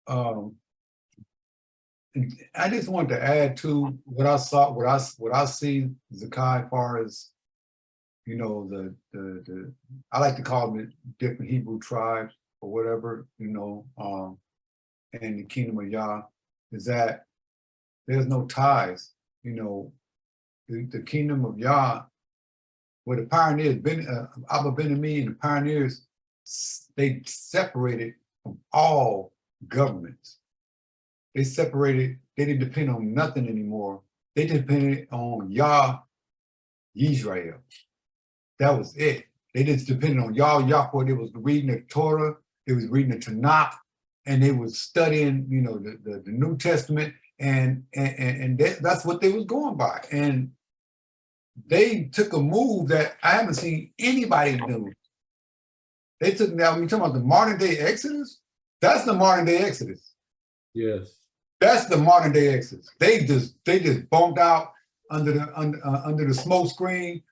Um, and I just wanted to add to what I saw, what I see, Zakai, as far as, you know, the I like to call them the different Hebrew tribes or whatever, you know, and the kingdom of Yah, is that there's no ties, you know, the kingdom of Yah, where the pioneers, Abba Ben Ami and the pioneers, they separated from all governments. They separated, they didn't depend on nothing anymore. They depended on Yah, Yisrael. That was it. They just depended on Yah, Yahweh. They was reading the Torah, they was reading the Tanakh, and they was studying, you know, the New Testament, and that's what they was going by. And they took a move that I haven't seen anybody do. They took, now when you talking about the modern day Exodus, that's the modern day Exodus. Yes. That's the modern day Exodus. They just bumped out under the smoke screen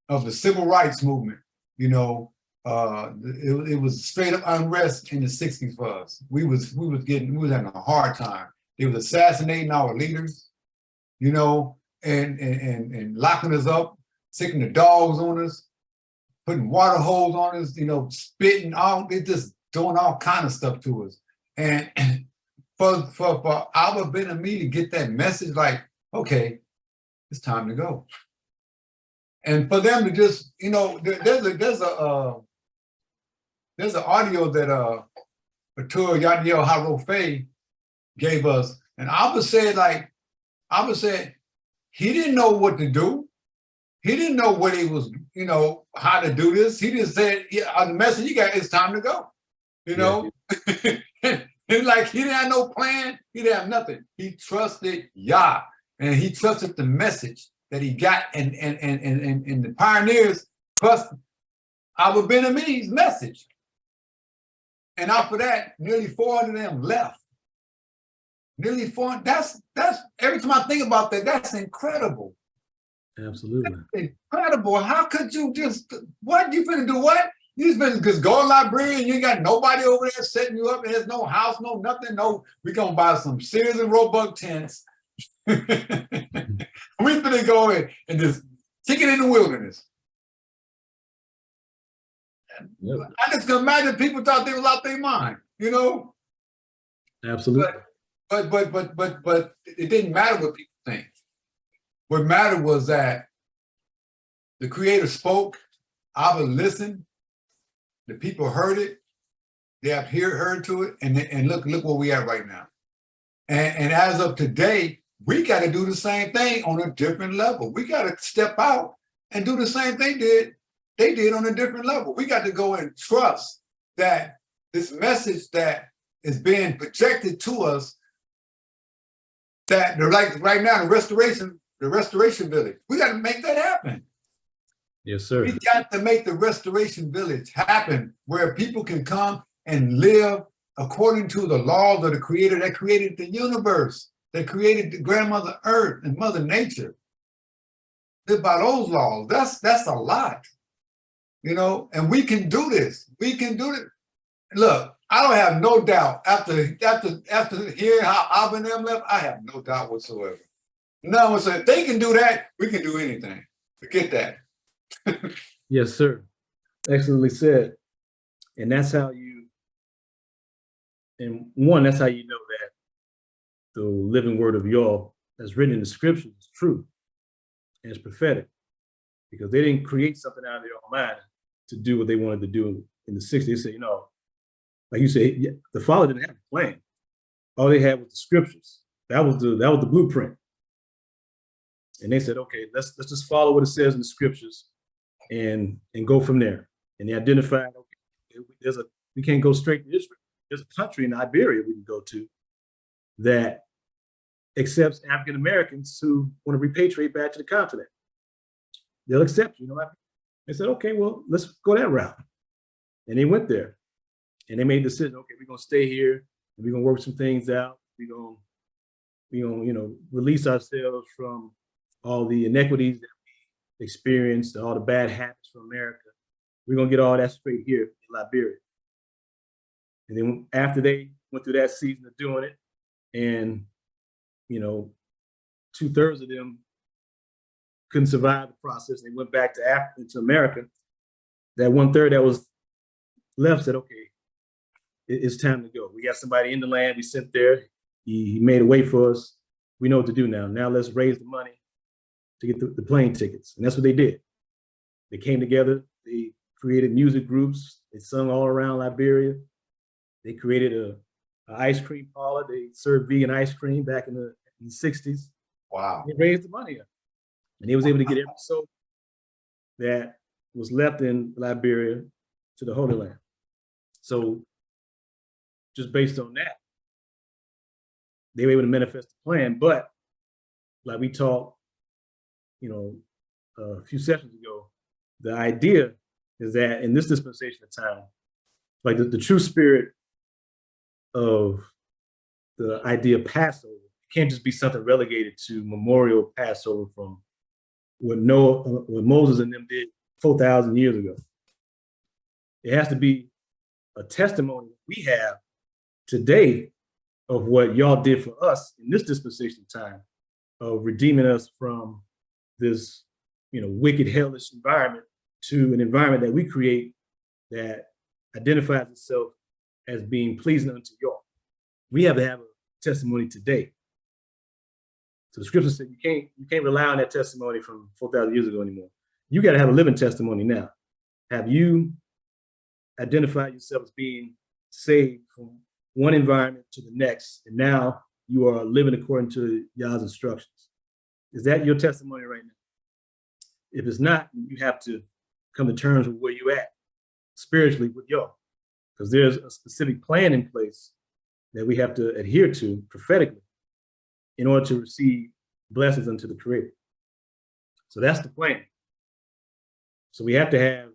of the civil rights movement. You know, it was straight up unrest in the 60s for us. We was having a hard time. They was assassinating our leaders, you know, and locking us up, sicking the dogs on us, putting water holes on us, you know, spitting out, they just doing all kind of stuff to us. And for Abba Ben Ami to get that message, like, okay, it's time to go. And for them to just, you know, there's an audio that Atur Yadiel Harofe gave us, and Abba said he didn't know what to do. He didn't know what he was, you know, how to do this. He just said, yeah, the message you got, it's time to go. You know, and like he didn't have no plan. He didn't have nothing. He trusted Yah, and he trusted the message that he got, and the pioneers trust Abba Ben Ami's message. And after that, nearly 400 of them left. Nearly 400. That's every time I think about that, that's incredible. Absolutely. That's incredible. How could you just, what you finna do? What? You just go to library and you ain't got nobody over there setting you up. There's no house, no nothing. No, we gonna buy some Sears and Roebuck tents. We finna go in and just kick it in the wilderness. Yep. I just can imagine people thought they was out their mind, you know? Absolutely. But it didn't matter what people think. What mattered was that the Creator spoke, Abba listened, the people heard it, they have heard to it, and look where we are right now. And as of today, we got to do the same thing on a different level. We got to step out and do the same thing they did on a different level. We got to go and trust that this message that is being projected to us, that like right now, the restoration village, we got to make that happen. Yes, sir. We got to make the restoration village happen, where people can come and live according to the laws of the Creator that created the universe, that created the grandmother Earth and Mother Nature. Live by those laws. That's a lot, you know. And we can do this. We can do it. Look, I don't have no doubt after hearing how Abba and them left. I have no doubt whatsoever. No one said they can do that. We can do anything. Forget that. Yes, sir. Excellently said. And that's how you, and one, that's how you know that the living word of Yah that's written in the scriptures is true and it's prophetic, because they didn't create something out of their own mind to do what they wanted to do in the 60s. They said, you know, like you say, the Father didn't have a plan. All they had was the scriptures. That was the blueprint. And they said, okay, let's just follow what it says in the scriptures and go from there. And they identified, okay, we can't go straight to Israel. There's a country in Iberia we can go to that accepts African Americans who want to repatriate back to the continent. They'll accept you. You know what I mean? They said, okay, well, let's go that route. And they went there and they made the decision, okay, we're gonna stay here and we're gonna work some things out. We're gonna, you know, release ourselves from all the inequities that we experienced, all the bad habits from America. We're gonna get all that straight here in Liberia. And then after they went through that season of doing it, and 2/3 of them couldn't survive the process. They went back to Africa, to America. That 1/3 that was left said, "Okay, it's time to go. We got somebody in the land. We sent there. He made a way for us. We know what to do now. Now let's raise the money to get the plane tickets." And that's what they did. They came together. They created music groups. They sung all around Liberia. They created a ice cream parlor. They served vegan ice cream back in the 60s. Wow. They raised the money up. And he was able to get every soul that was left in Liberia to the Holy Land. So just based on that, they were able to manifest the plan. But like we talked, a few sessions ago, the idea is that in this dispensation of time, like the true spirit of the idea of Passover can't just be something relegated to memorial Passover from what Moses and them did 4,000 years ago. It has to be a testimony we have today of what y'all did for us in this dispensation of time, of redeeming us from this, wicked, hellish environment to an environment that we create that identifies itself as being pleasing unto y'all. We have to have a testimony today. So the scripture said you can't rely on that testimony from 4,000 years ago anymore. You got to have a living testimony now. Have you identified yourself as being saved from one environment to the next, and now you are living according to Yah's instructions? Is that your testimony right now? If it's not, you have to come to terms with where you at spiritually with y'all, because there's a specific plan in place that we have to adhere to prophetically in order to receive blessings unto the Creator. So that's the plan. So we have to have,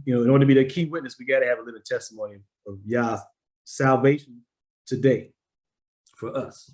in order to be the key witness, we got to have a living testimony of Yah's salvation today for us.